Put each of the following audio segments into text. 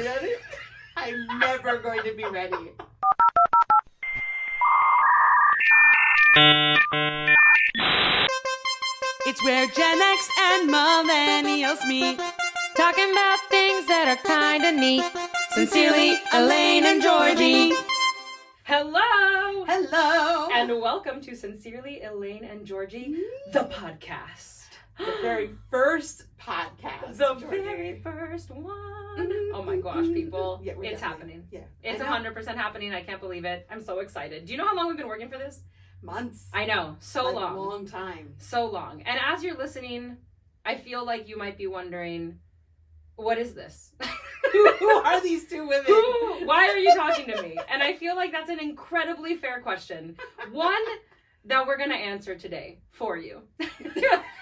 you ready? I'm never going to be ready. It's where Gen X and millennials meet, talking about things that are kinda neat. Sincerely, Elaine and Georgie. Hello! Hello! And welcome to Sincerely, Elaine and Georgie, the podcast. The very first podcast. The Georgie. very first one. Oh my gosh, people. Yeah, it's definitely- happening. Yeah. It's I know. 100% happening. I can't believe it. I'm so excited. Do you know how long we've been working for this? Months. I know. So Like long. A long time. So long. And as you're listening, I feel like you might be wondering, what is this? Who are these two women? Why are you talking to me? And I feel like that's an incredibly fair question. One that we're going to answer today for you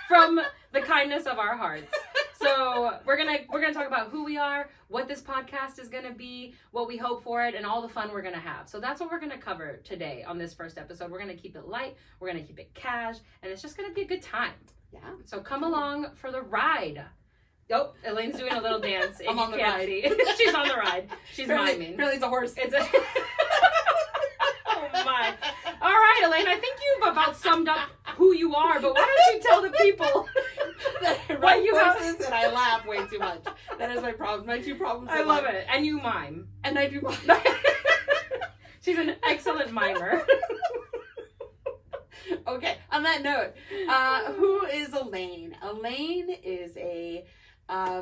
from the kindness of our hearts. So we're gonna talk about who we are, what this podcast is gonna be, what we hope for it, and all the fun we're gonna have. So that's what we're gonna cover today on this first episode. We're gonna keep it light, we're gonna keep it cash, and it's just gonna be a good time. Yeah. So come along for the ride. Oh, Elaine's doing a little dance. I'm on the ride. See. She's on the ride. She's miming. Apparently it's a horse. It's a... Oh my. All right, Elaine, I think you've about summed up who you are, but why don't you tell the people Why you you have- horses and I laugh way too much. That is my problem. My two problems. I in love life. it. And you mime. And I do mime. She's an excellent mimer. Okay, on that note, who is Elaine? Elaine is a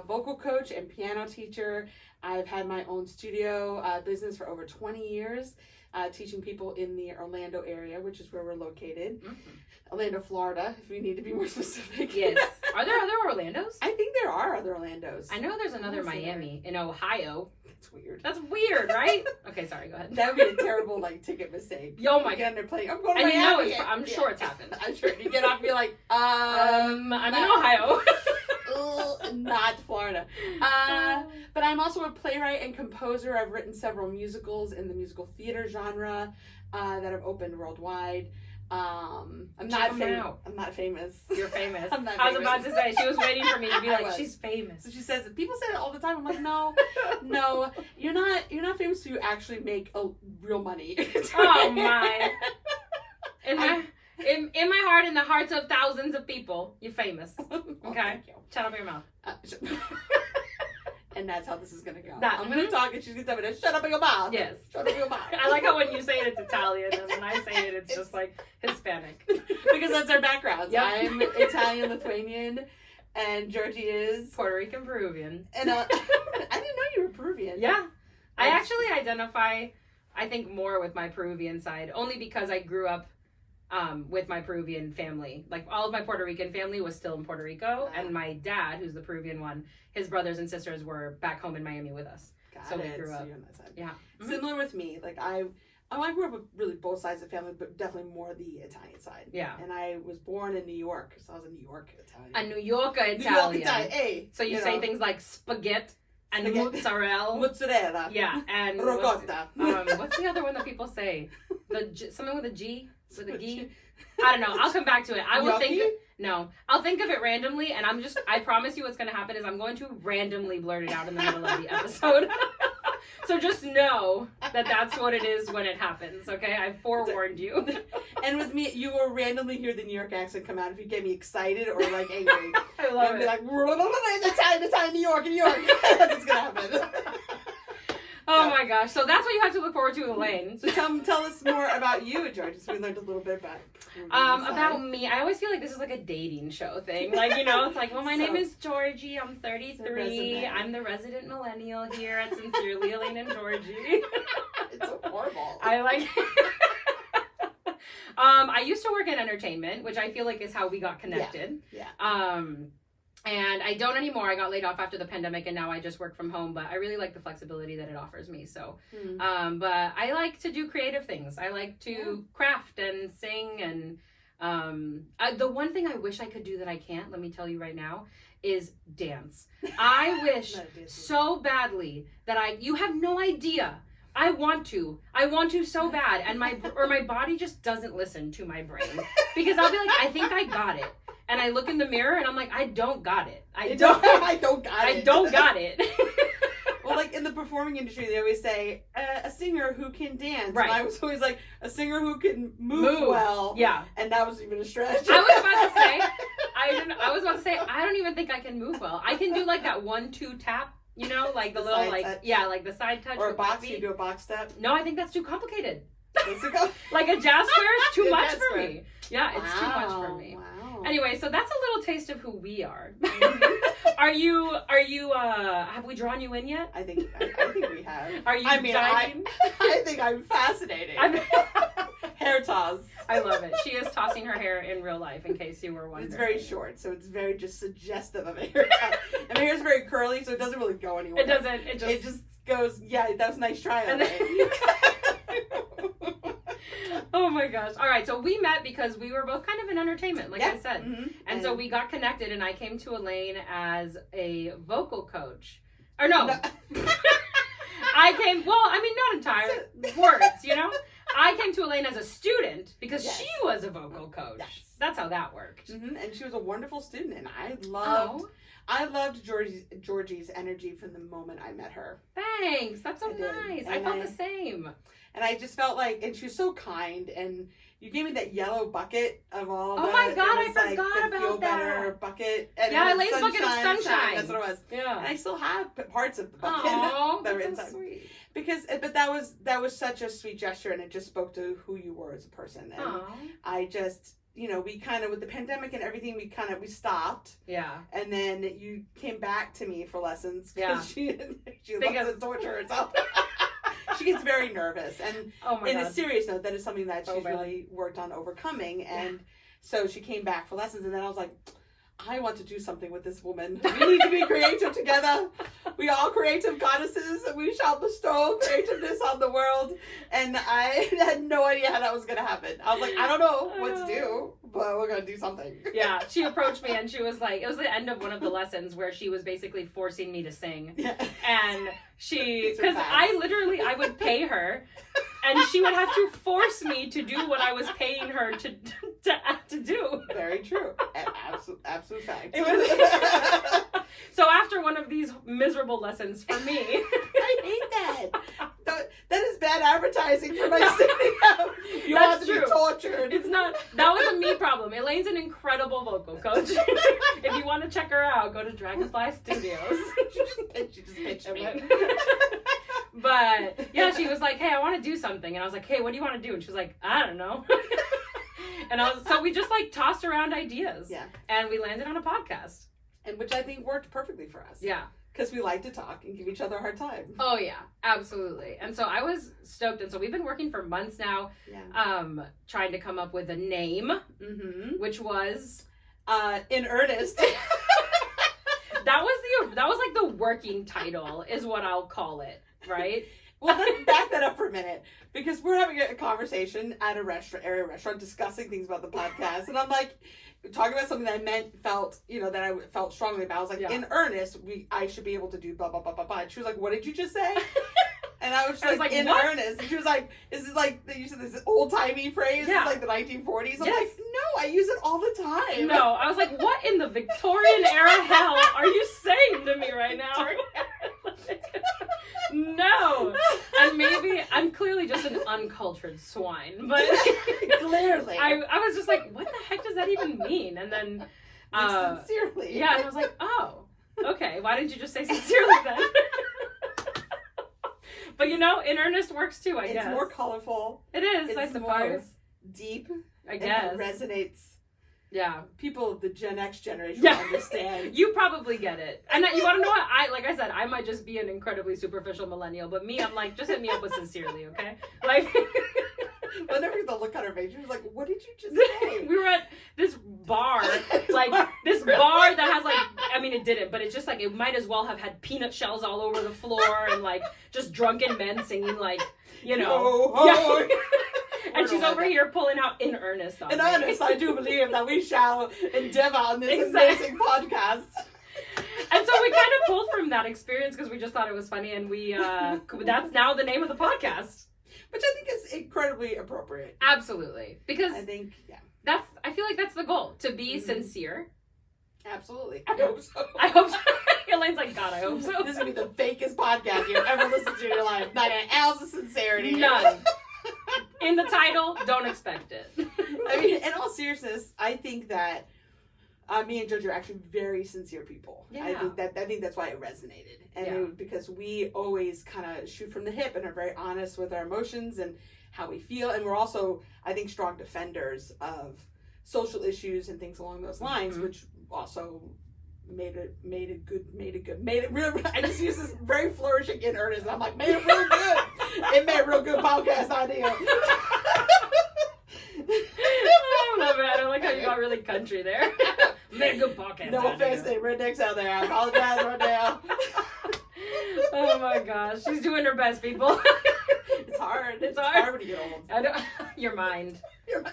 vocal coach and piano teacher. I've had my own studio business for over 20 years, teaching people in the Orlando area, which is where we're located. Mm-hmm. Orlando, Florida, if we need to be more specific. Yes. Are there other Orlandos? I think there are other Orlandos. I know there's another Honestly, Miami in Ohio. It's weird. That's weird, right? Okay, sorry, go ahead. That would be a terrible ticket mistake. Oh my You get on there playing, I'm going to And you know Miami. I'm sure it's happened. I'm sure. You get off and be like, I'm in Ohio. Not Florida. But I'm also a playwright and composer. I've written several musicals in the musical theater genre that have opened worldwide. I'm not famous. You're famous. I'm not I was famous. about to say, she was waiting for me to be I like, was. she's famous. So she says, people say that all the time. I'm like, no, you're not famous till you actually make real money. Oh my. In my heart, in the hearts of thousands of people, you're famous. Well, Okay? thank you. Shut up your mouth. And that's how this is going to go. That- I'm going to talk and she's going to tell me to shut up your mouth. Yes. Shut up your mouth. I like how when you say it, it's Italian, and when I say it, it's just like Hispanic. Because that's our backgrounds. Yep. I'm Italian, Lithuanian, and Georgie is. Puerto Rican, Peruvian. And I didn't know you were Peruvian. Yeah. I actually identify, I think, more with my Peruvian side, only because I grew up with my Peruvian family. Like, all of my Puerto Rican family was still in Puerto Rico, and my dad, who's the Peruvian one, his brothers and sisters were back home in Miami with us. Got So we it. grew up. you're on that side. Yeah. Similar with me. Like I grew up with really both sides of the family, but definitely more the Italian side. Yeah. And I was born in New York, so I was a New York Italian. A New Yorker New York Italian. Italian. Hey. So you say things like spaghetti and Spaghetti. mozzarella. Mozzarella. Yeah, and Ricotta. what's the other one that people say? Something with a G? With a G? I don't know. I'll come back to it. I will I'll think of it randomly, and I promise you what's going to happen is I'm going to randomly blurt it out in the middle of the episode. So just know that that's what it is when it happens, okay? I forewarned you. And with me, you will randomly hear the New York accent come out if you get me excited or like angry. I love I'll be it. like, Italian, New York. That's what's going to happen. Oh my gosh. So that's what you have to look forward to, Elaine. So tell us more about you, George, so we learned a little bit about About me. I always feel like this is like a dating show thing. Like, it's like, well, my name is Georgie. I'm 33. I'm the resident millennial here at Sincerely Elaine and Georgie. It's so horrible. I like I used to work in entertainment, which I feel like is how we got connected. Yeah. And I don't anymore. I got laid off after the pandemic, and now I just work from home. But I really like the flexibility that it offers me. So, but I like to do creative things. I like to craft and sing. And the one thing I wish I could do that I can't, let me tell you right now, is dance. I wish so badly that you have no idea. I want to so bad, and my body just doesn't listen to my brain, because I'll be like, I think I got it, and I look in the mirror and I'm like, I don't got it. I don't got it. Well, like in the performing industry, they always say a singer who can dance. Right. And I was always like a singer who can move well. Yeah. And that was even a stretch. I was about to say, I don't even think I can move well. I can do like that 1-2 tap, you know, like the little like touch. Yeah, like the side touch. Or a box. You do a box step. No, I think that's too complicated. Go? Like a jazz square is too much for square. me. Yeah, it's too much for me. Wow. Anyway, so that's a little taste of who we are. Are you have we drawn you in yet? I think we have. Are you I think I'm fascinating. Hair toss. I love it. She is tossing her hair in real life, in case you were wondering. It's very short, so it's very just suggestive of a haircut. And my hair's very curly, so it doesn't really go anywhere. It doesn't. It just goes, yeah, that was a nice try on Oh my gosh. All right, so we met because we were both kind of in entertainment, like I said. Mm-hmm. And so we got connected, and I came to Elaine as a vocal coach. Or no. I came, well, I mean, not entire words, you know? I came to Elaine as a student because she was a vocal coach. Yes. That's how that worked. Mm-hmm. And she was a wonderful student, and I loved Georgie's energy from the moment I met her. Thanks. That's so nice. I felt the same. And I just felt like, and she was so kind, and you gave me that yellow bucket of all Oh my God, I forgot about Feel that. Better bucket. And Elaine's bucket of sunshine. That's what it was. Yeah. And I still have parts of the bucket that were inside. So sweet. But that was such a sweet gesture, and it just spoke to who you were as a person. And I just, you know, we kind of, with the pandemic and everything, we stopped. Yeah. And then you came back to me for lessons. Yeah. She loves to torture herself. She gets very nervous, and a serious note, that is something that she's really worked on overcoming. And so she came back for lessons, and then I was like, I want to do something with this woman. We need to be creative together. We are creative goddesses, and we shall bestow creativeness on the world. And I had no idea how that was going to happen. I was like, I don't know what to do, but we're going to do something. Yeah, she approached me, and she was like, it was the end of one of the lessons where she was basically forcing me to sing. Yeah. And because I would pay her, and she would have to force me to do what I was paying her to do. Very true. Absolute fact. It was so after one of these miserable lessons for me. I hate that. That is bad advertising for my singing out. You want to be tortured. It's not. That was a me problem. Elaine's an incredible vocal coach. If you want to check her out, go to Dragonfly Studios. She just pitched me. But yeah, she was like, hey, I want to do something. And I was like, hey, what do you want to do? And she was like, I don't know. And so we just like tossed around ideas. Yeah. And we landed on a podcast. And which I think worked perfectly for us. Yeah. Because we like to talk and give each other a hard time. Oh yeah, absolutely. And so I was stoked. And so we've been working for months now, trying to come up with a name, which was In Earnest. That was like the working title, is what I'll call it, right? Well, then back that up for a minute, because we're having a conversation at a restaurant, discussing things about the podcast, and I'm like, talking about something that I that I felt strongly about. I was like, in earnest, I should be able to do blah, blah, blah, blah, blah. And she was like, what did you just say? And I was just like, in what? Earnest. And she was like, is it like, you said this old-timey phrase? Yeah. It's like the 1940s? I'm like, no, I use it all the time. No, I was like, what in the Victorian era hell are you saying to me right now? No. And maybe I'm clearly just an uncultured swine, but clearly I was just like, what the heck does that even mean? And then sincerely. Yeah, and I was like, oh, okay, why didn't you just say sincerely then? But in earnest works too, I guess. It's more colorful. It is, I suppose. More deep. I guess. It resonates. Yeah. People of the Gen X generation understand. You probably get it. And you want to know what? Like I said, I might just be an incredibly superficial millennial, but me, I'm like, just hit me up with sincerely, okay? Like, whenever the look on her face, she was like, what did you just say? We were at this bar, this bar that has it didn't, but it's just like, it might as well have had peanut shells all over the floor and just drunken men singing Oh. And she's over here pulling out In Earnest on In earnest, I do believe that we shall endeavor on this amazing podcast. And so we kind of pulled from that experience because we just thought it was funny, and we that's now the name of the podcast. Which I think is incredibly appropriate. Absolutely. Because I think, I feel like that's the goal, to be sincere Absolutely. I hope so. I hope so. Elaine's like, God, I hope so. This is going to be the fakest podcast you've ever listened to in your life. Not an ounce of sincerity. None. In the title, don't expect it. I mean, in all seriousness, I think that me and Georgie are actually very sincere people. Yeah. I think that's why it resonated. And because we always kind of shoot from the hip and are very honest with our emotions and how we feel. And we're also, I think, strong defenders of social issues and things along those lines, which also made it real. I just use this very flourishing in earnest. I'm like, made it real good. It made a real good podcast idea. I love it. I don't like how you got really country there. Made a good podcast. No offense to any rednecks out there. I apologize right now. Oh my gosh, she's doing her best, people. It's hard. It's hard when you get old. I don't, your mind.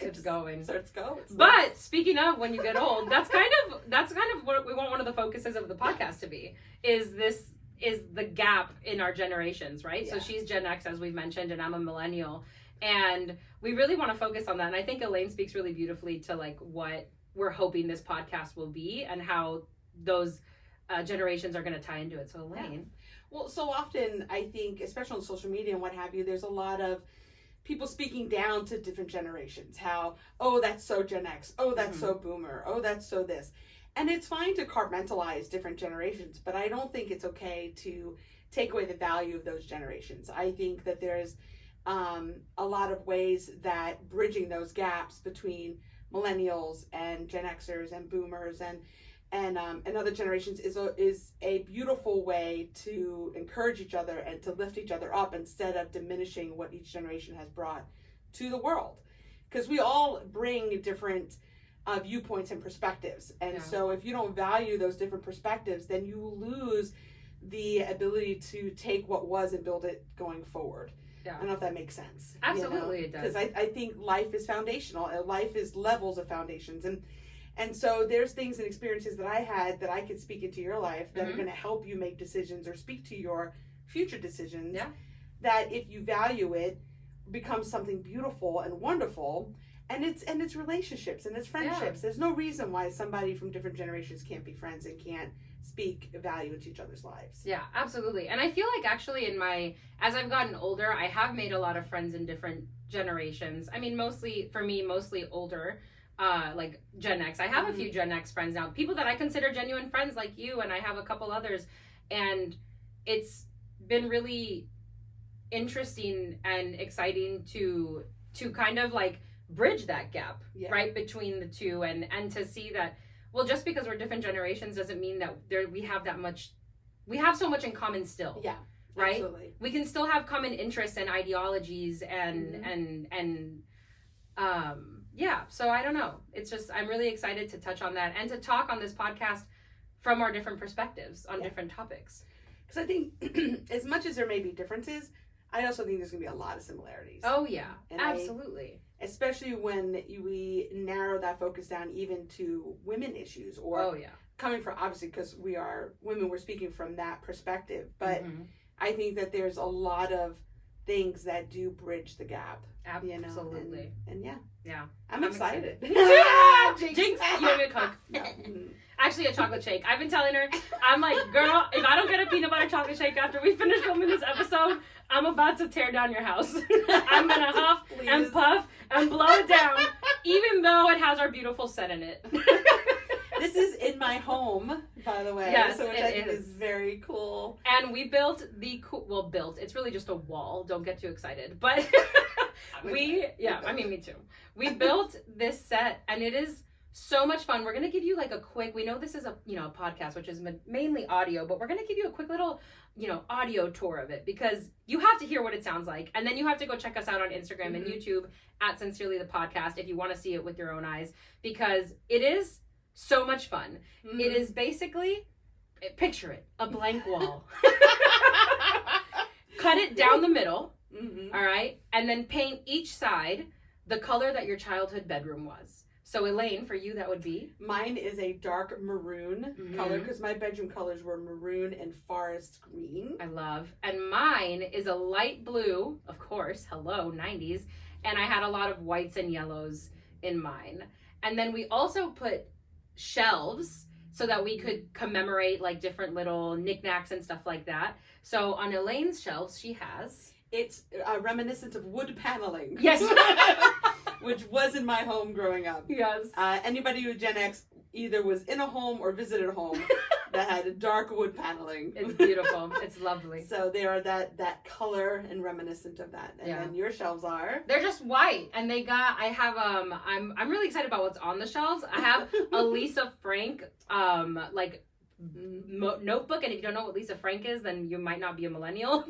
It's going. Starts going. But speaking of when you get old, that's kind of what we want one of the focuses of the podcast to be. Is the gap in our generations, right? Yeah. So she's Gen X, as we've mentioned, and I'm a millennial. And we really want to focus on that. And I think Elaine speaks really beautifully to like what we're hoping this podcast will be and how those generations are going to tie into it. So Elaine. Yeah. Well, so often I think, especially on social media and what have you, there's a lot of people speaking down to different generations. How, oh, that's so Gen X. Oh, that's so boomer. Oh, that's so this. And it's fine to compartmentalize different generations, but I don't think it's okay to take away the value of those generations. I think that there's a lot of ways that bridging those gaps between millennials and Gen Xers and boomers and other generations is a beautiful way to encourage each other and to lift each other up instead of diminishing what each generation has brought to the world. Because we all bring different viewpoints and perspectives. And so if you don't value those different perspectives, then you lose the ability to take what was and build it going forward. Yeah. I don't know if that makes sense. Absolutely, it does. Because I think life is foundational. Life is levels of foundations. And so there's things and experiences that I had that I could speak into your life that are going to help you make decisions or speak to your future decisions. Yeah. That if you value it, becomes something beautiful and wonderful. And it's relationships and it's friendships. Yeah. There's no reason why somebody from different generations can't be friends and can't speak value into each other's lives. Yeah, absolutely. And I feel like actually as I've gotten older, I have made a lot of friends in different generations. I mean, mostly older. Like Gen X. I have a few Gen X friends now, people that I consider genuine friends like you, and I have a couple others, and it's been really interesting and exciting to kind of like bridge that gap right between the two and to see that, well, just because we're different generations doesn't mean that we have so much in common still. Yeah. Right? Absolutely. We can still have common interests and ideologies and yeah, so I don't know. It's just, I'm really excited to touch on that and to talk on this podcast from our different perspectives on different topics. Because I think as much as there may be differences, I also think there's going to be a lot of similarities. Oh, yeah, and absolutely. Especially when we narrow that focus down even to women issues or coming from, obviously, because we are women, we're speaking from that perspective. But I think that there's a lot of things that do bridge the gap. Absolutely. And yeah. I'm excited. Me too! Jinx, you owe me a Coke. No. Actually, a chocolate shake. I've been telling her, I'm like, girl, if I don't get a peanut butter chocolate shake after we finish filming this episode, I'm about to tear down your house. I'm going to huff and puff and blow it down, even though it has our beautiful scent in it. This is in my home, by the way. Yes, so which I think is very cool. And we built it's really just a wall. Don't get too excited. But me too. We built this set and it is so much fun. We're going to give you like a quick, we know this is a podcast, which is mainly audio, but we're going to give you a quick little, audio tour of it because you have to hear what it sounds like. And then you have to go check us out on Instagram and YouTube at Sincerelythepodcast if you want to see it with your own eyes, because it is so much fun. It is basically, picture it, a blank wall. Cut it down the middle, all right? And then paint each side the color that your childhood bedroom was. So Elaine, for you, that would be? Mine is a dark maroon color because my bedroom colors were maroon and forest green. I love. And mine is a light blue, of course, hello, 90s. And I had a lot of whites and yellows in mine. And then we also put shelves so that we could commemorate like different little knickknacks and stuff like that. So on Elaine's shelves, she has... It's reminiscent of wood paneling. Yes. Which was in my home growing up. Yes. Anybody who Gen X either was in a home or visited a home that had dark wood paneling. It's beautiful. It's lovely. So they are that color and reminiscent of that. And then your shelves are? They're just white. And I'm really excited about what's on the shelves. I have a Lisa Frank, notebook, and if you don't know what Lisa Frank is, then you might not be a millennial.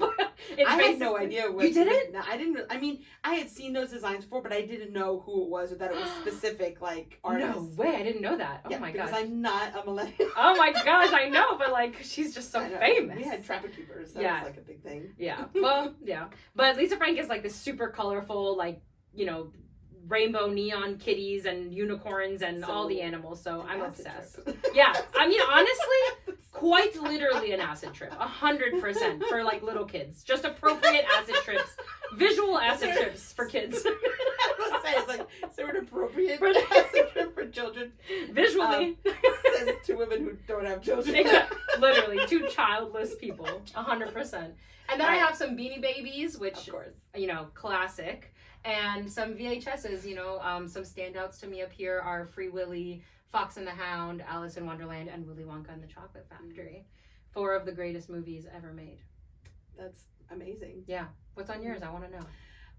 I had no idea what you didn't. I didn't. I mean, I had seen those designs before, but I didn't know who it was or that it was specific like artists. No way, I didn't know that. Oh my gosh, because I'm not a millennial. Oh my gosh, I know, but like she's just so famous. We had trapper keepers. That was like a big thing. Yeah. Well, yeah, but Lisa Frank is like this super colorful, like rainbow neon kitties and unicorns and all the animals. So I'm obsessed. Yeah. I mean, honestly, quite literally an acid trip. 100% for like little kids. Just appropriate acid trips. Visual acid trips for kids. I was say, it's like, is there an appropriate acid trip for children? Visually. Says two women who don't have children. Exactly. Literally, two childless people. 100%. And then I have some Beanie Babies, which, of course, classic. And some VHSs, some standouts to me up here are Free Willy, Fox and the Hound, Alice in Wonderland, and Willy Wonka and the Chocolate Factory. 4 of the greatest movies ever made. That's amazing. Yeah. What's on yours? I want to know.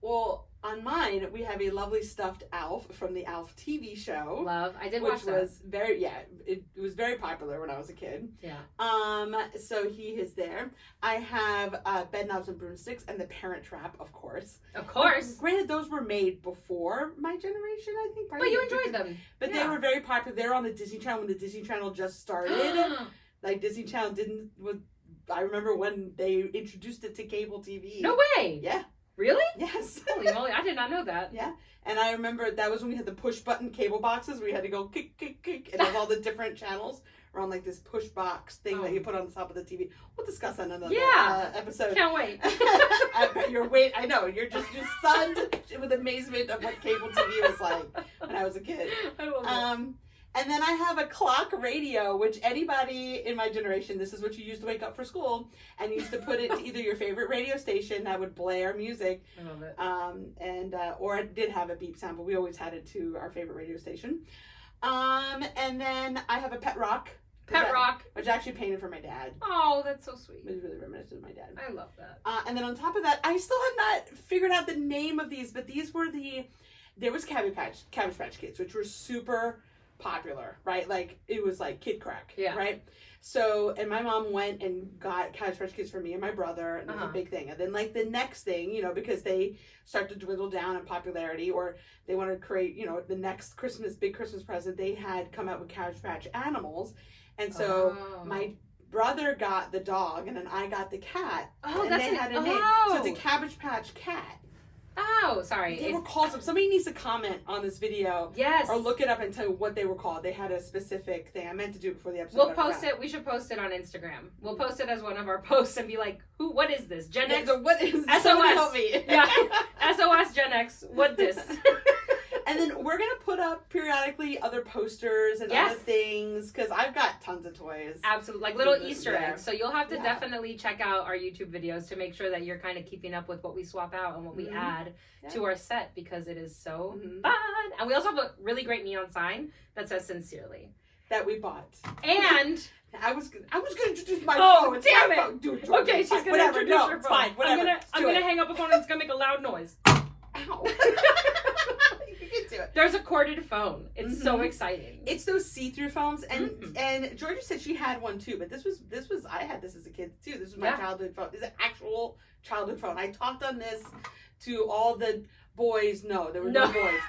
Well, on mine, we have a lovely stuffed Alf from the Alf TV show. Love. I did watch that. Which was it was very popular when I was a kid. Yeah. So he is there. I have Bedknobs and Broomsticks and The Parent Trap, of course. Of course. Granted, those were made before my generation, I think. But you enjoyed them. But they were very popular. They were on the Disney Channel when the Disney Channel just started. Like, Disney Channel I remember when they introduced it to cable TV. No way. Yeah. Really? Yes. Holy moly, I did not know that. Yeah. And I remember that was when we had the push button cable boxes where you had to go kick, kick, kick, and have all the different channels were on like this push box thing that you put on the top of the TV. We'll discuss that in another episode. Can't wait. I bet I know, you're stunned with amazement of what cable TV was like when I was a kid. I love it. And then I have a clock radio, which anybody in my generation, this is what you used to wake up for school, and you used to put it to either your favorite radio station that would blare music. I love it. Or it did have a beep sound, but we always had it to our favorite radio station. And then I have a pet rock. Which I actually painted for my dad. Oh, that's so sweet. It was really reminiscent of my dad. I love that. And then on top of that, I still have not figured out the name of these, but these were there was Cabbage Patch Kids, which were super popular, right? Like, it was like kid crack, right? So, and my mom went and got Cabbage Patch Kids for me and my brother, and it was a big thing. And then, like, the next thing, because they start to dwindle down in popularity, or they wanted to create, the next big Christmas present, they had come out with Cabbage Patch Animals. And so my brother got the dog, and then I got the cat. Oh, and they had a name. So it's a Cabbage Patch cat. Oh, sorry. They were called somebody needs to comment on this video. Yes. Or look it up and tell you what they were called. They had a specific thing. I meant to do it before the episode. We'll post it. We should post it on Instagram. We'll post it as one of our posts and be like, what is this? Gen X? What is SOS? Help me. Yeah. SOS Gen X. What this? And then we're going to put up periodically other posters and other things, because I've got tons of toys. Absolutely. Like little Easter eggs. So you'll have to definitely check out our YouTube videos to make sure that you're kind of keeping up with what we swap out and what we add to our set, because it is so fun. And we also have a really great neon sign that says Sincerely. That we bought. And... I was gonna introduce my phone. It's Damn my it! phone. Dude, okay, she's gonna introduce her phone. Fine, whatever. I'm gonna hang up the phone and it's gonna make a loud noise. Ow. You can do it. There's a corded phone. It's so exciting. It's those see-through phones, and Georgie said she had one too, but this was I had this as a kid too. This was my childhood phone. This is an actual childhood phone. I talked on this to all the boys. No, there were no boys.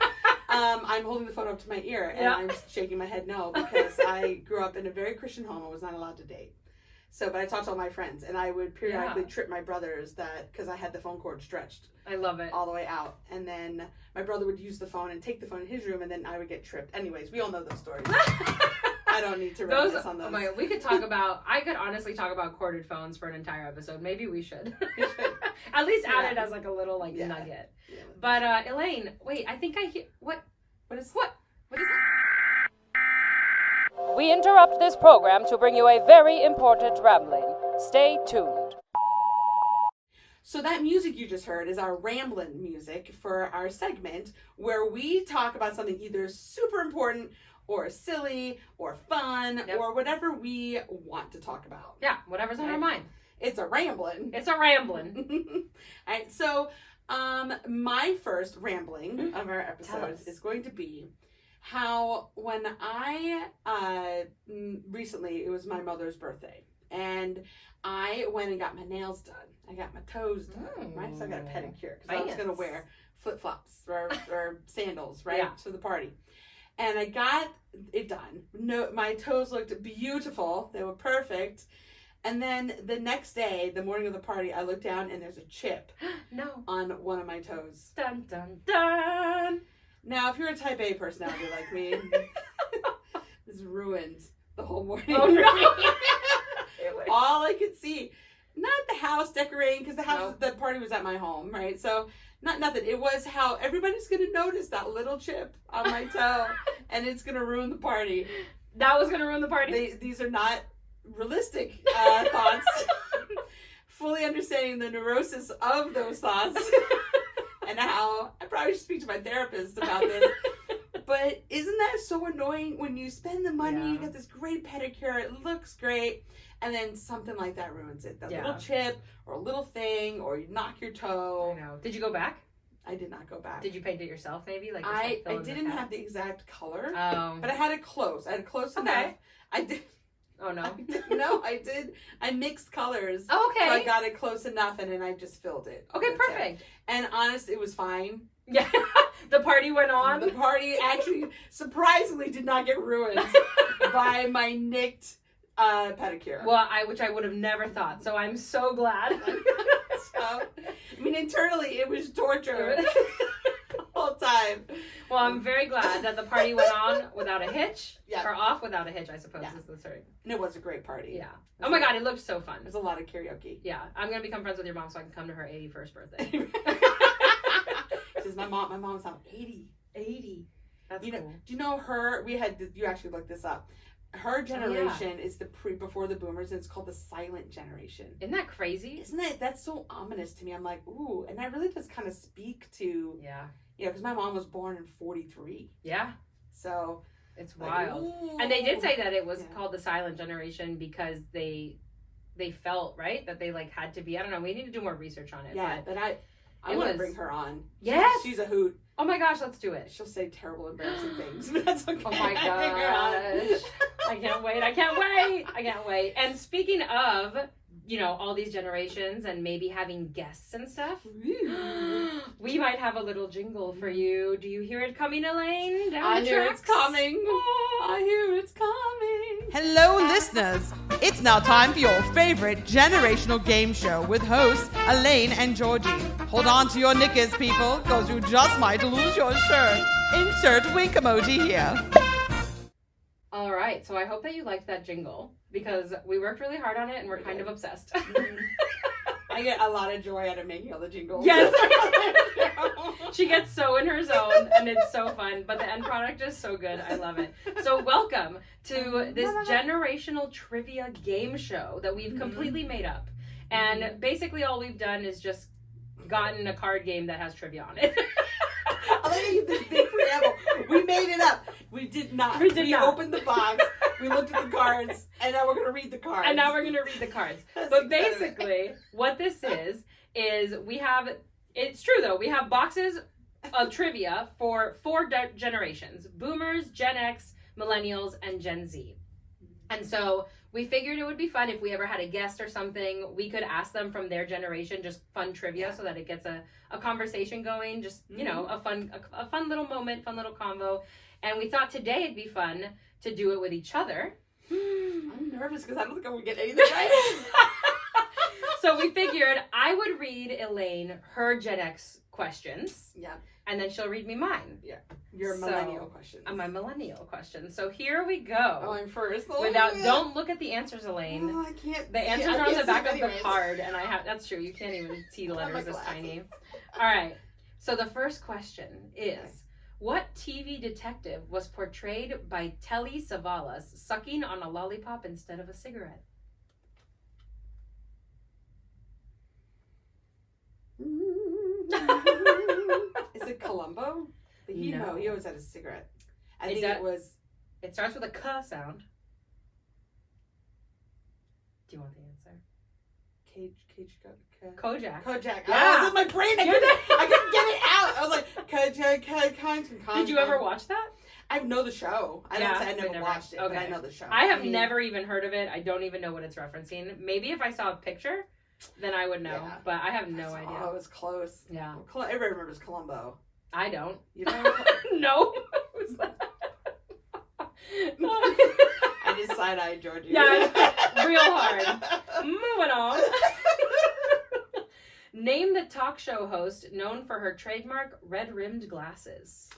I'm holding the phone up to my ear, and I'm shaking my head no, because I grew up in a very Christian home. I was not allowed to date. So, but I talked to all my friends, and I would periodically trip my brothers because I had the phone cord stretched. I love it. All the way out. And then my brother would use the phone and take the phone in his room, and then I would get tripped. Anyways, we all know those stories. I don't need to reminisce on those. Oh my God, I could honestly talk about corded phones for an entire episode. Maybe we should. At least add it as like a little nugget. Yeah. But Elaine, wait, I think I hear, what is that? We interrupt this program to bring you a very important rambling. Stay tuned. So that music you just heard is our ramblin' music for our segment where we talk about something either super important or silly or fun or whatever we want to talk about. Yeah, whatever's on our mind. It's a ramblin'. It's a ramblin'. All right, so my first rambling of our episodes is going to be how when I recently, it was my mother's birthday, and I went and got my nails done. I got my toes done, right? So I got a pedicure because I was going to wear flip-flops or sandals, right, to the party. And I got it done. No, my toes looked beautiful. They were perfect. And then the next day, the morning of the party, I looked down and there's a chip on one of my toes. Dun, dun, dun. Now, if you're a type A personality like me, this ruined the whole morning. Oh, no. All I could see, not the house decorating, because the party was at my home, right? So nothing. It was how everybody's going to notice that little chip on my toe, and it's going to ruin the party. That was going to ruin the party? These are not realistic thoughts. Fully understanding the neurosis of those thoughts, and how I probably should speak to my therapist about this. But isn't that so annoying when you spend the money, you get this great pedicure, it looks great, and then something like that ruins it. That little chip or a little thing, or you knock your toe. I know. Did you go back? I did not go back. Did you paint it yourself maybe? Like I didn't have the exact color, Oh. but I had it close. I had it close enough. I did. Oh, no. I did. I mixed colors. Oh, okay. So I got it close enough, and then I just filled it. Okay, perfect. And honest, it was fine. Yeah. The party went on. The party actually surprisingly did not get ruined by my nicked pedicure. Well, which I would have never thought. So I'm so glad. Internally it was torture the whole time. Well, I'm very glad that the party went on without a hitch. Yeah. Or off without a hitch, I suppose is the term. And it was a great party. Yeah. Oh my God, it looked so fun. There's a lot of karaoke. Yeah. I'm going to become friends with your mom so I can come to her 81st birthday. Says my mom's out 80. 80. That's cool. Do you know you actually looked this up. Her generation is before the boomers, and it's called the silent generation. Isn't that crazy? Isn't it? That's so ominous to me. I'm like, ooh, and that really does kind of speak to, because my mom was born in 43. Yeah. So it's wild. Like, and they did say that it was called the silent generation because they felt, right, that they like had to be, I don't know, we need to do more research on it. Yeah, but I want to bring her on. Yes. She's a hoot. Oh my gosh, let's do it. She'll say terrible, embarrassing things, but that's okay. Oh my gosh. I can't wait. And speaking of, all these generations and maybe having guests and stuff, we might have a little jingle for you. Do you hear it coming, Elaine? I hear it's coming. I hear it's coming. Hello, listeners. It's now time for your favorite generational game show with hosts Elaine and Georgie. Hold on to your knickers, people, because you just might lose your shirt. Insert wink emoji here. All right, so I hope that you liked that jingle because we worked really hard on it and we're kind of obsessed. I get a lot of joy out of making all the jingles. Yes. She gets so in her zone and it's so fun, but the end product is so good. I love it. So welcome to this generational trivia game show that we've completely made up. And basically all we've done is just gotten a card game that has trivia on it. I'll let you this big preamble. We made it up. We did not. We opened the box. We looked at the cards, and now we're going to read the cards. But basically, what this is we have, it's true though, we have boxes of trivia for 4 generations: Boomers, Gen X, Millennials, and Gen Z. And so we figured it would be fun if we ever had a guest or something, we could ask them from their generation, just fun trivia so that it gets a conversation going, just, a fun little moment, fun little convo. And we thought today it'd be fun to do it with each other. I'm nervous because I don't think I'm going to get anything right. So we figured I would read Elaine her Gen X questions. Yeah. And then she'll read me mine. Yeah. Your millennial questions. My millennial questions. So here we go. Oh, I'm first. Don't look at the answers, Elaine. Oh, I can't. The answers are on the back of the card, and that's true. You can't even see the letters this tiny. All right. So the first question is, What TV detective was portrayed by Telly Savalas sucking on a lollipop instead of a cigarette? Is it Columbo? But he always had a cigarette. I think it was. It starts with a K sound. Do you want the answer? Kojak. Kojak. Yeah. I was in my brain. I couldn't get it out. I was like, Kojak. Did you ever watch that? I know the show. I don't say I never watched it, but I know the show. I have never even heard of it. I don't even know what it's referencing. Maybe if I saw a picture, then I would know. But I have no idea. Oh, it was close. Yeah. Everybody remembers Columbo. I don't. You don't? No. Who's that? I just side-eyed Georgie. Yeah, real hard. Moving on. Name the talk show host known for her trademark red-rimmed glasses.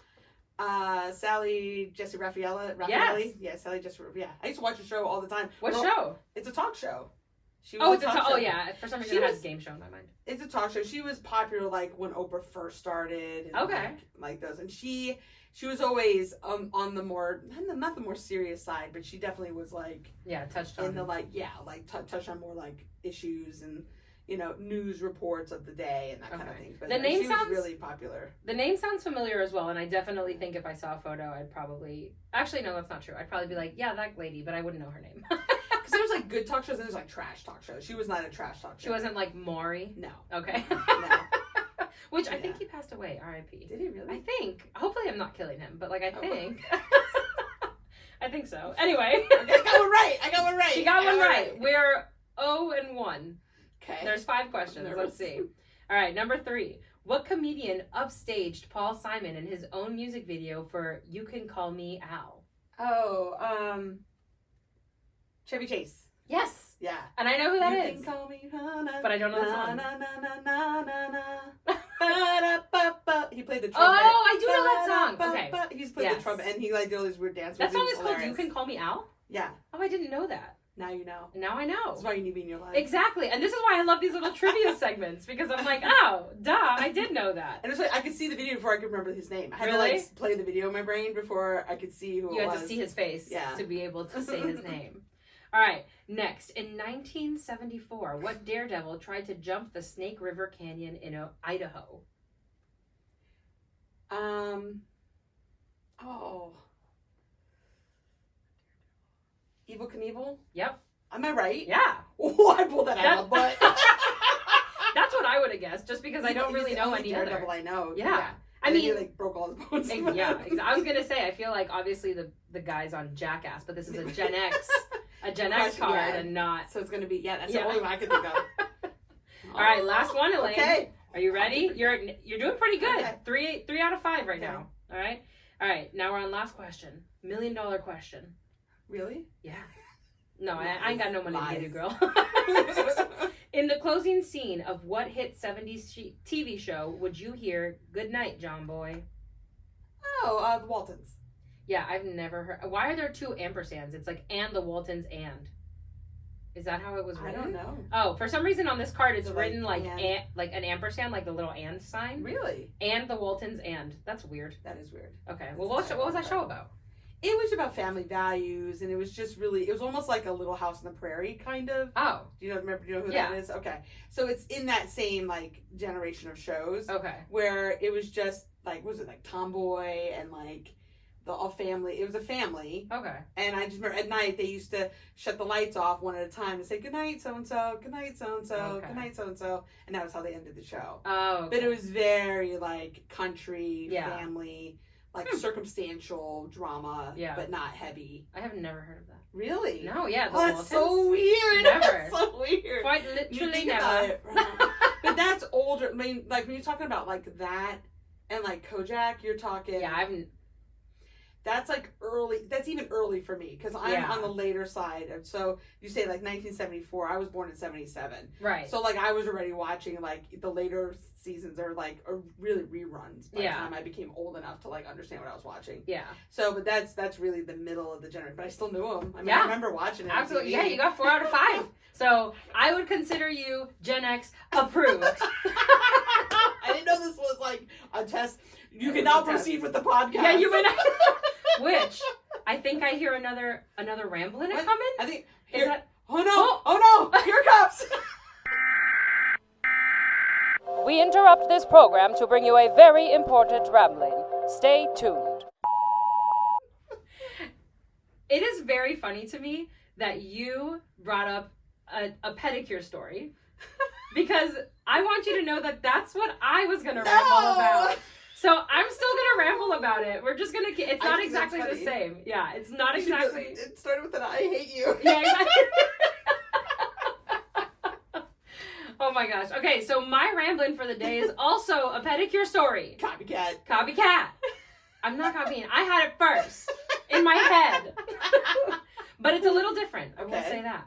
Sally Jesse Raffaelli. Yes. Yeah, Sally Jesse. Yeah, I used to watch the show all the time. What show? It's a talk show. It's a talk show. Oh yeah, for some reason it has a game show in my mind. It's a talk show. She was popular like when Oprah first started. And like those, and she was always on the more not the more serious side, but she definitely was like touched on in the touched on more like issues and news reports of the day and that kind of thing. But she was really popular. The name sounds familiar as well, and I definitely think if I saw a photo, I'd probably actually no, that's not true. I'd probably be like, yeah, that lady, but I wouldn't know her name. Because there was like good talk shows and there's like trash talk shows. She was not a trash talk show. She wasn't like Maury. No. Okay. No. Which I think he passed away. R.I.P. Did he really? I think. Hopefully, I'm not killing him, but like I think. I think so. Anyway. I got one right. She got one right. We're 0-1. Okay. There's 5 questions. Let's see. All right, number 3. What comedian upstaged Paul Simon in his own music video for "You Can Call Me Al"? Oh, Chevy Chase. Yes. Yeah. And I know who that is. You can call me, but I don't know the song. He played the trumpet. Oh, I do know that song. Okay. He's played the trumpet and he like did all these weird dance moves. That song is called "You Can Call Me Al"? Yeah. Oh, I didn't know that. Now you know. Now I know. That's why you need me in your life. Exactly. And this is why I love these little trivia segments, because I'm like, oh, duh, I did know that. And it's like I could see the video before I could remember his name. I had to like play the video in my brain before I could see who it was. You had to see his face to be able to say his name. All right, next. In 1974, what daredevil tried to jump the Snake River Canyon in Idaho? Evel Knievel? Yep. Am I right? Yeah. Oh, I pulled that out of my butt. That's what I would have guessed, just because I don't really know any other. Daredevil I know. Yeah. I mean, he like broke all his bones. Yeah. I was gonna say, I feel like obviously the guy's on Jackass, but this is a Gen X card, and not. So it's gonna be that's the only one I could think of. All right, last one, Elaine. Okay. Are you ready? You're doing pretty good. Okay. 3 out of 5 right now. All right. Now we're on last question. $1 million question. Really? Yeah. No, I ain't got no money to give you, girl. Lies. In the closing scene of what hit 70s TV show would you hear "Good Night, John Boy"? Oh, the Waltons. Yeah, I've never heard. Why are there 2 ampersands? It's like "and the Waltons and." Is that how it was written? I don't know. Oh, for some reason on this card it's written like an ampersand, like the little "and" sign. Really? And the Waltons and. That's weird. That is weird. Okay. Well, what was that show about? It was about family values, and it was just really, it was almost like a Little House on the Prairie, kind of. Oh. Do you know who that is? Okay. So it's in that same, like, generation of shows. Okay. Where it was just, like, what was it, like, Tomboy and, like, the all family. It was a family. Okay. And I just remember at night, they used to shut the lights off one at a time and say, "Good night, so-and-so, good night, so-and-so, good night, so-and-so." And that was how they ended the show. Oh, okay. But it was very, like, country, Yeah. family, like circumstantial drama, but not heavy. I have never heard of that. Really? No, yeah. Oh, that's so weird. Never. That's so weird. Quite literally never. But that's older. I mean, like when you're talking about like that and like Kojak, you're talking. Yeah, That's like early. That's even early for me because I'm on the later side. And so you say like 1974. I was born in 77. Right. So like I was already watching like the later seasons are really reruns by the time I became old enough to like understand what I was watching. Yeah. So, but that's really the middle of the generation. But I still knew them. I mean, I remember watching it. Absolutely. Yeah, you got 4 out of 5. So I would consider you Gen X approved. I didn't know this was like a test. You cannot I'll test. proceed with the podcast. Yeah, you and which I think I hear another rambling What? coming. I think. Is that? Oh no! Oh no! Here it comes! We interrupt this program to bring you a very important rambling. Stay tuned. It is very funny to me that you brought up a pedicure story because I want you to know that that's what I was going to ramble about. So I'm still going to ramble about it. We're just going to, it's not exactly the same. Yeah, it's not exactly. It started with an I hate you. Yeah, exactly. Oh my gosh. Okay, so my rambling for the day is also a pedicure story. Copycat. I'm not copying. I had it first in my head. But it's a little different. I will say that.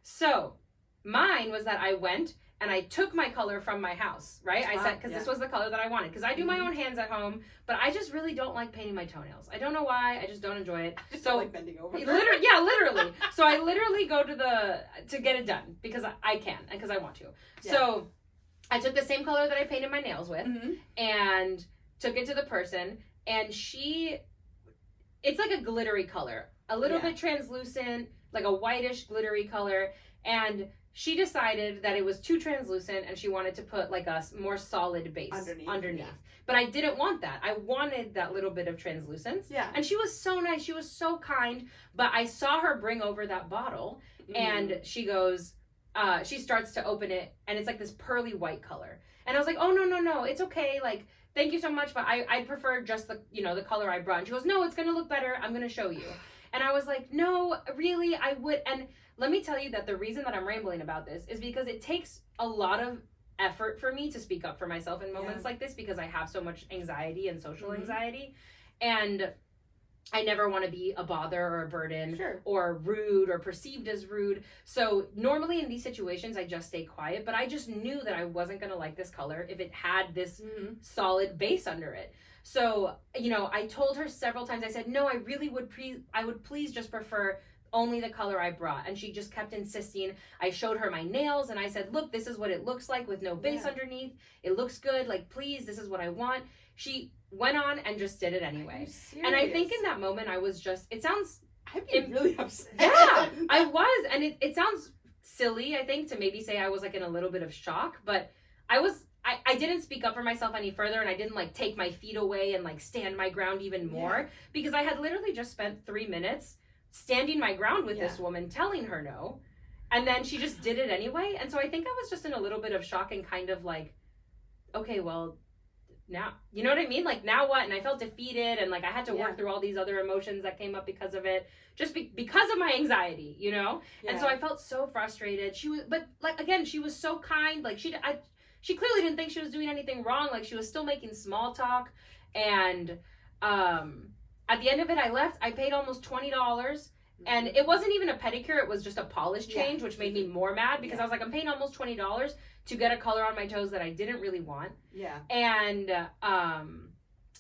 So mine was that I went and I took my color from my house, right? I said, because this was the color that I wanted. Because I do my own hands at home, but I just really don't like painting my toenails. I don't know why. I just don't enjoy it. I just so don't like bending over. literally. So I literally go to get it done because I can and because I want to. Yeah. So I took the same color that I painted my nails with and took it to the person, and it's like a glittery color, a little bit translucent, like a whitish glittery color, and she decided that it was too translucent and she wanted to put like a more solid base underneath. Yeah. But I didn't want that. I wanted that little bit of translucence. Yeah. And she was so nice. She was so kind. But I saw her bring over that bottle and she goes, she starts to open it and it's like this pearly white color. And I was like, oh, no. It's okay. Like, thank you so much. But I prefer just the color I brought. And she goes, no, it's going to look better. I'm going to show you. And I was like, no, really, I would. And let me tell you that the reason that I'm rambling about this is because it takes a lot of effort for me to speak up for myself in moments like this because I have so much anxiety and social anxiety. And I never want to be a bother or a burden or rude or perceived as rude. So normally in these situations, I just stay quiet. But I just knew that I wasn't going to like this color if it had this solid base under it. So, I told her several times, I said, no, I really would please just prefer only the color I brought. And she just kept insisting. I showed her my nails and I said, look, this is what it looks like with no base underneath. It looks good. Like, please, this is what I want. She went on and just did it anyway. And I think in that moment I was just, I'd be really upset. Yeah, I was. And it sounds silly, I think, to maybe say I was like in a little bit of shock, but I didn't speak up for myself any further, and I didn't like take my feet away and like stand my ground even more because I had literally just spent 3 minutes standing my ground with this woman, telling her no, and then she just did it anyway. And so I think I was just in a little bit of shock and kind of like, okay, well, now, you know what I mean? Like, now what? And I felt defeated, and like I had to work through all these other emotions that came up because of it, just because of my anxiety, And so I felt so frustrated. But like again, she was so kind. Like she clearly didn't think she was doing anything wrong. Like, she was still making small talk. And at the end of it, I left. I paid almost $20. And it wasn't even a pedicure. It was just a polish change, which made me more mad because I was like, I'm paying almost $20 to get a color on my toes that I didn't really want. Yeah. And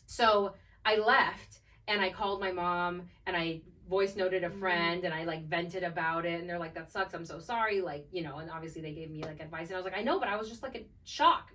so I left and I called my mom and I voice noted a friend and I like vented about it, and they're like, that sucks, I'm so sorry, like, and obviously they gave me like advice, and I was like, I know, but I was just like in shock,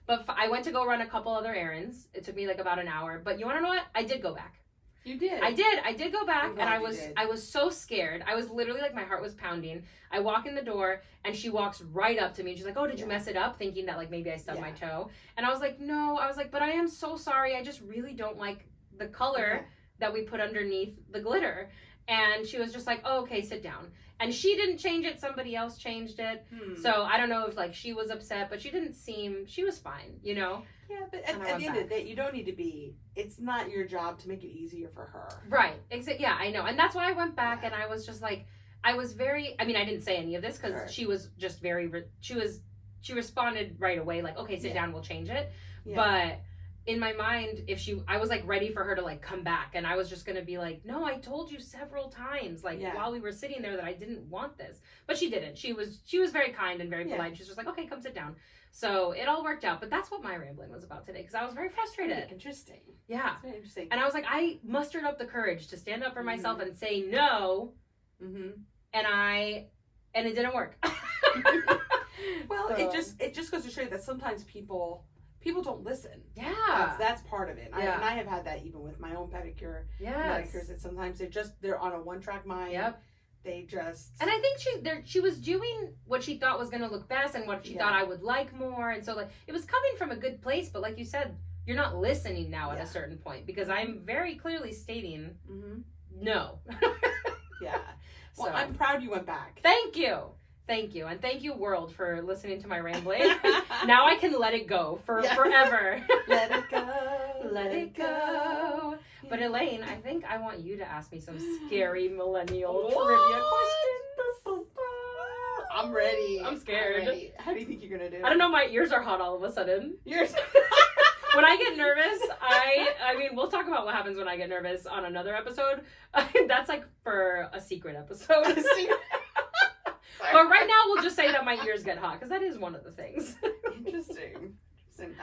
but I went to go run a couple other errands. It took me like about an hour, but you want to know what? I did go back. You did? I did go back, and I was so scared. I was literally like, my heart was pounding. I walk in the door and she walks right up to me and she's like, oh, did you mess it up? Thinking that like maybe I stubbed my toe. And I was like, no. I was like, but I am so sorry, I just really don't like the color that we put underneath the glitter. And she was just like, oh, okay, sit down. And she didn't change it, somebody else changed it. So I don't know if like she was upset, but she was fine, Yeah, but at the end of the day, you don't need to be, it's not your job to make it easier for her. Right, yeah, I know. And that's why I went back and I was just like, I didn't say any of this because she was just she responded right away, like, okay, sit down, we'll change it. But in my mind, I was like ready for her to like come back, and I was just gonna be like, no, I told you several times, like while we were sitting there, that I didn't want this. But she didn't. She was very kind and very polite. She's just like, okay, come sit down. So it all worked out. But that's what my rambling was about today, because I was very frustrated. Really interesting. Yeah. That's very interesting. And I was like, I mustered up the courage to stand up for myself and say no. And it didn't work. Well, it just goes to show you that sometimes people people don't listen. Yeah. That's part of it. Yeah. And I have had that even with my own pedicure. Yes. Pedicures that sometimes they're on a one-track mind. Yep. They just... And I think she was doing what she thought was going to look best and what she thought I would like more. And so, like, it was coming from a good place. But like you said, you're not listening now at a certain point. Because I'm very clearly stating no. Yeah. Well, So, I'm proud you went back. Thank you. Thank you. And thank you, world, for listening to my rambling. Now I can let it go forever. Let it go. Let it go. But Elaine, I think I want you to ask me some scary millennial trivia questions. I'm ready. I'm scared. I'm ready. How do you think you're going to do? I don't know, my ears are hot all of a sudden. Yours. When I get nervous, I mean, we'll talk about what happens when I get nervous on another episode. That's like for a secret episode. But right now, we'll just say that my ears get hot, because that is one of the things. Interesting.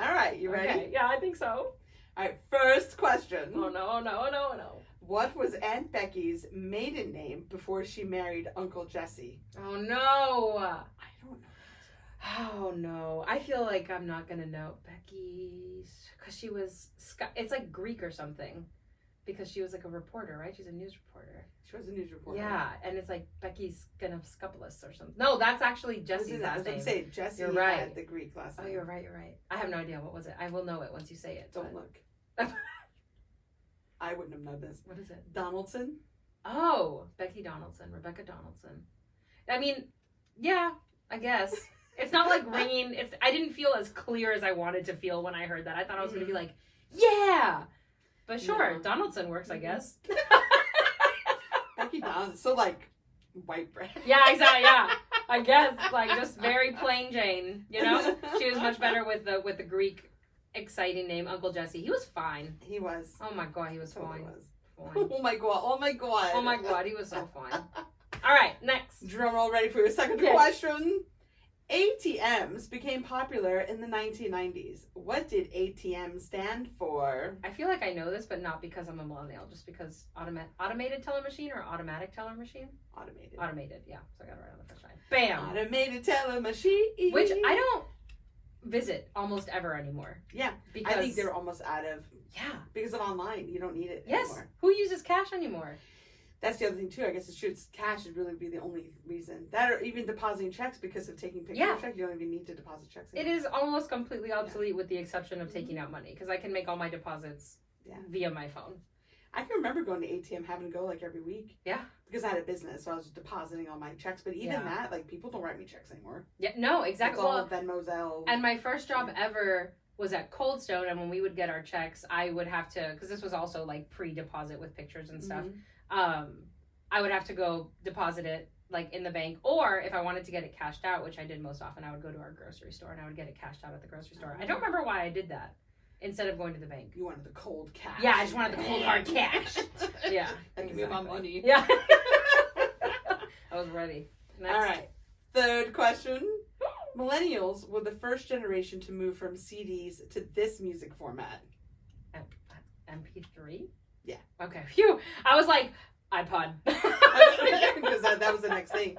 All right, you ready? Okay. Yeah, I think so. All right, first question. Oh, no. What was Aunt Becky's maiden name before she married Uncle Jesse? Oh, no. I don't know. Oh, no. I feel like I'm not going to know. Becky's, because she was, it's like Greek or something. Because she was like a reporter, right? She's a news reporter. She was a news reporter. Yeah, and it's like Becky's Ganopskopoulos or something. No, that's actually Jesse's last name. I was going to say, Jesse You're right. had the Greek last name. Oh, you're right. I have no idea. What was it? I will know it once you say it. Don't look. I wouldn't have known this. What is it? Donaldson? Oh, Becky Donaldson. Rebecca Donaldson. I mean, yeah, I guess. It's not like ringing. I didn't feel as clear as I wanted to feel when I heard that. I thought I was going to be like, yeah. But sure, Donaldson works, I guess. Becky Donaldson. So, like, white bread. Yeah, exactly, yeah. I guess, like, just very plain Jane, you know? She was much better with the Greek exciting name, Uncle Jesse. He was fine. He was. Oh, my God, he was Totally fine. was. Fine. Oh, my God. Oh, my God. Oh, my God, he was so fine. All right, next. Drum roll ready for your second question. ATMs became popular in the 1990s. What did ATM stand for? I feel like I know this, but not because I'm a millennial, just because automated teller machine or automatic teller machine? Automated, yeah. So I got it right on the first try. Bam! Automated teller machine. Which I don't visit almost ever anymore. Yeah. Because I think they're almost out of... Yeah. Because of online. You don't need it yes. anymore. Who uses cash anymore? That's the other thing, too. I guess cash would really be the only reason. That or even depositing checks because of taking pictures of checks. You don't even need to deposit checks anymore. It is almost completely obsolete with the exception of taking out money. Because I can make all my deposits via my phone. I can remember going to ATM, having to go like every week. Yeah. Because I had a business, so I was depositing all my checks. But even that, like, people don't write me checks anymore. Yeah, no, exactly. It's all Venmo, Zelle. And my first job ever was at Cold Stone. And when we would get our checks, I would have to, because this was also like pre-deposit with pictures and stuff. I would have to go deposit it like in the bank, or if I wanted to get it cashed out, which I did most often, I would go to our grocery store and I would get it cashed out at the grocery store. I don't remember why I did that instead of going to the bank. You wanted the cold cash. Yeah, I just wanted the cold hard cash. Yeah, Give me my money. Yeah, I was ready. Next. All right. Third question. Millennials were the first generation to move from CDs to this music format. MP3? Yeah. Okay. Phew. I was like, iPod. Because that was the next thing.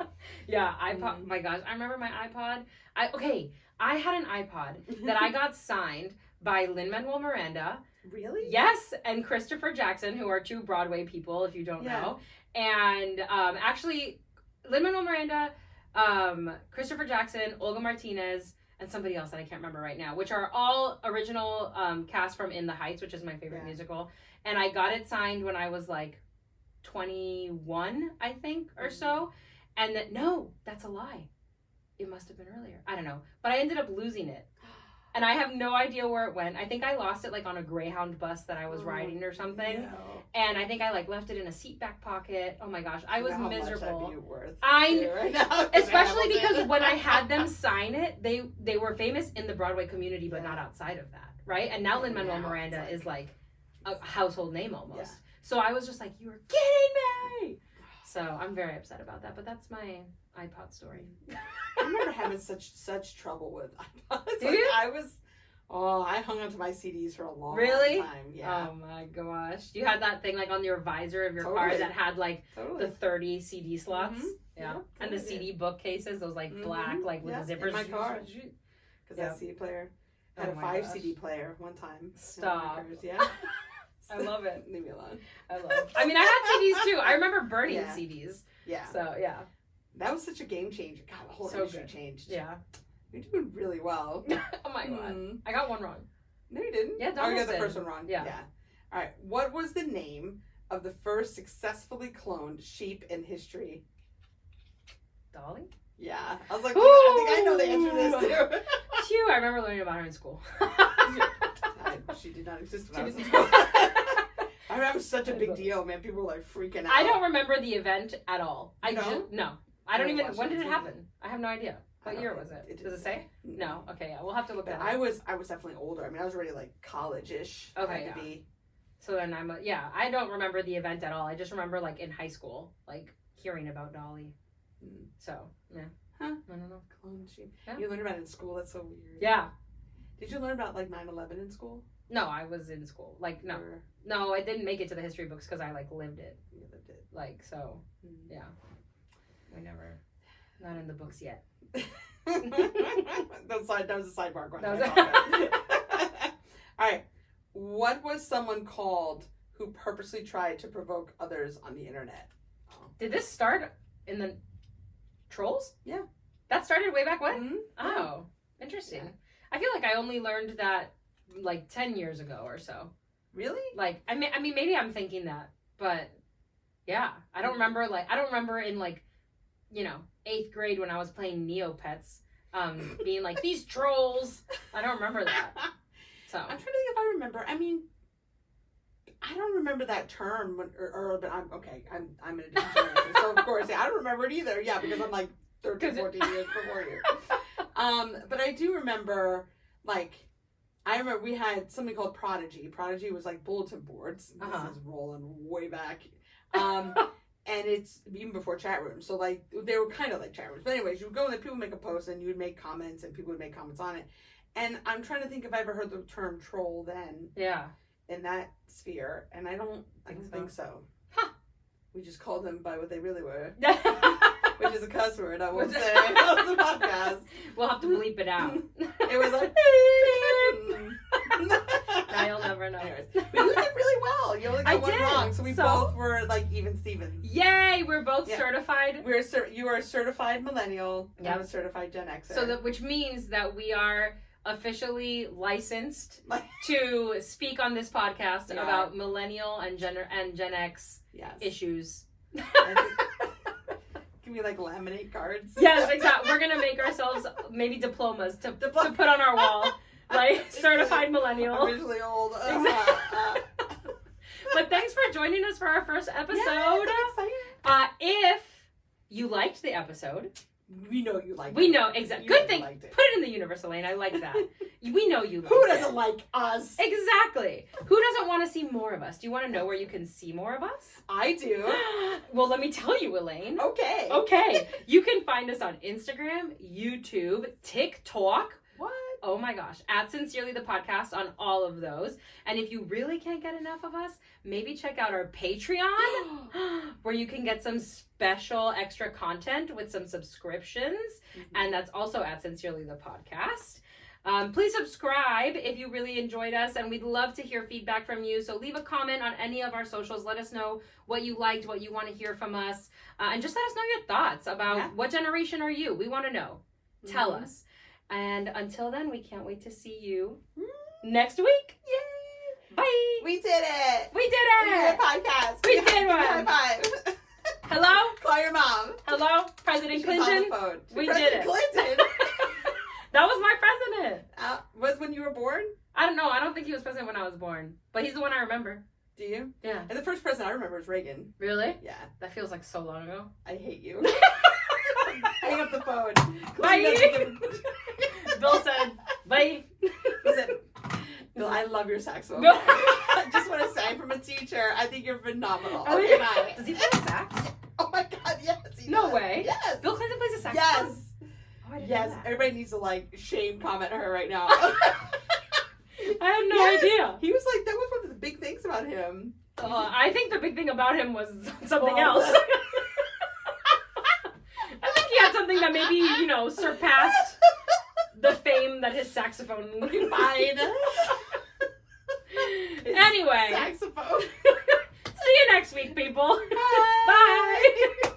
Yeah, iPod. My gosh, I remember my iPod. I had an iPod that I got signed by Lin-Manuel Miranda. Really? Yes, and Christopher Jackson, who are two Broadway people, if you don't know. And actually, Lin-Manuel Miranda, Christopher Jackson, Olga Martinez, and somebody else that I can't remember right now, which are all original cast from In the Heights, which is my favorite musical. And I got it signed when I was like 21, I think, or so. And no, that's a lie. It must have been earlier. I don't know. But I ended up losing it. And I have no idea where it went. I think I lost it like on a Greyhound bus that I was riding or something. No. And I think I like left it in a seat back pocket. Oh my gosh, I was miserable. Much worth right now, especially because when I had them sign it, they were famous in the Broadway community, but not outside of that, right? And now Lin-Manuel Miranda is like a household name almost. Yeah. So I was just like, you were kidding me. So I'm very upset about that, but that's my iPod story. I remember having such trouble with iPods. Did you? I hung onto my CDs for a long time. Yeah. Oh my gosh. You had that thing like on your visor of your car that had like the 30 CD slots. Mm-hmm. Yeah. And the CD bookcases, those like black, like with the zippers. In my car. Because that CD player. I had Oh a my 5 gosh. CD player one time. Stop. Yeah. I love it. Leave me alone. I love it. I mean, I had CDs too. I remember burning Yeah. CDs. Yeah. So, yeah. That was such a game changer. God, the whole So industry good. changed. Yeah. You're doing really well. Oh my God. Mm. I got one wrong. No, you didn't. Yeah, Oh, you got the Donaldson. first one wrong. Yeah. All right. What was the name of the first successfully cloned sheep in history? Dolly? Yeah. I was like, I think I know the answer to this too. Phew, I remember learning about her in school. She did not exist when She I was in didn't- school. I remember it was such a big deal, man. People were like freaking out. I don't remember the event at all. You don't? No. I don't I even. watched When it did on it TV. happen? I have no idea. I What don't year think- was it? it Does it didn't say? say. No. Okay, yeah, we'll have to look But at I it. was definitely older. I mean, I was already like college-ish. I Okay, had to yeah. be. So then I don't remember the event at all. I just remember like in high school, like hearing about Dolly. Mm. So, yeah. Huh? I don't know. Clone sheep. Yeah. You learned about it in school. That's so weird. Yeah. Did you learn about like 9/11 in school? No, I was in school. Like, no. Or No, I didn't make it to the history books because I like lived it. you lived it? Like, so, Mm. yeah. We never, not in the books yet. that was a sidebar question. That was I apologize. All right. What was someone called who purposely tried to provoke others on the internet? Did this start in the Trolls? Yeah. That started way back when? Mhm. Oh, interesting. Yeah. I feel like I only learned that like 10 years ago or so. Really? Like, I mean, maybe I'm thinking that, but yeah, I don't remember, in like, 8th grade when I was playing Neopets, being like, these trolls. I don't remember that. So, I'm trying to think if I remember. I mean, I don't remember that term, but I'm in a different generation, so of course, yeah, I don't remember it either. Yeah, because I'm like 13, 14 years before you. But I do remember, like, I remember we had something called Prodigy. Prodigy was like bulletin boards. Uh-huh. This is rolling way back. And it's even before chat rooms. So, like, they were kind of like chat rooms. But anyways, you would go and people would make a post and you would make comments and people would make comments on it. And I'm trying to think if I ever heard the term troll then yeah. in that sphere. And I don't think so. Huh. We just called them by what they really were, We'll which is a cuss word, I won't say on the podcast. have to bleep it out. It was like, Now you'll never know. Anyways, but you did really well. You only I got one did. wrong, so we So- both were like even Stevens. Yay, we're both Yeah. certified. You are a certified millennial. Yeah. I'm a certified Gen Xer. So which means that we are officially licensed Like- to speak on this podcast Yeah. about millennial and Gen X yes. issues. Can we like laminate cards? Yes, exactly. We're gonna make ourselves maybe diplomas to put on our wall, like certified millennial. Officially old. But thanks for joining us for our first episode. Yeah, it's exciting. If you liked the episode, We know you like we it. know exactly. You Good know thing. you liked it. Put it in the universe, Elaine. I like that. We know you. Who liked doesn't it. like us? Exactly. Who doesn't want to see more of us? Do you want to know where you can see more of us? I do. Well, let me tell you, Elaine. Okay. Okay. You can find us on Instagram, YouTube, TikTok. What? Oh my gosh. At Sincerely the Podcast on all of those. And if you really can't get enough of us, maybe check out our Patreon where you can get some special extra content with some subscriptions. And that's also at Sincerely the Podcast. Please subscribe if you really enjoyed us, and we'd love to hear feedback from you. So leave a comment on any of our socials. Let us know what you liked, what you want to hear from us, and just let us know your thoughts about what generation are you. We want to know. Tell us. And until then, we can't wait to see you next week. Yay! Bye. We did it. We did We did a it. podcast. We did Give me a one. high five. Hello. Call your mom. Hello, President She's Clinton. on the phone. We President did it. Clinton. That was my president. Was when you were born? I don't know. I don't think he was president when I was born, but he's the one I remember. Do you? Yeah. And the first president I remember is Reagan. Really? Yeah. That feels like so long ago. I hate you. Hang up the phone. Bye. Bill said, bye. Listen, Bill, I love your saxophone. Bill- I just want to say from a teacher, I think you're phenomenal. Oh, Okay, yeah. bye. Does he play a sax? Oh my god, yes. He No does. way. Yes. Bill Clinton plays a saxophone? Yes. Oh, I didn't know Yes. that. Everybody needs to like shame comment her right now. I had no Yes. idea. He was like, that was one of the big things about him. I think the big thing about him was something Well, else. I think he had something that maybe, surpassed the fame that his saxophone. Fine. Anyway. Saxophone. See you next week, people. Bye. Bye.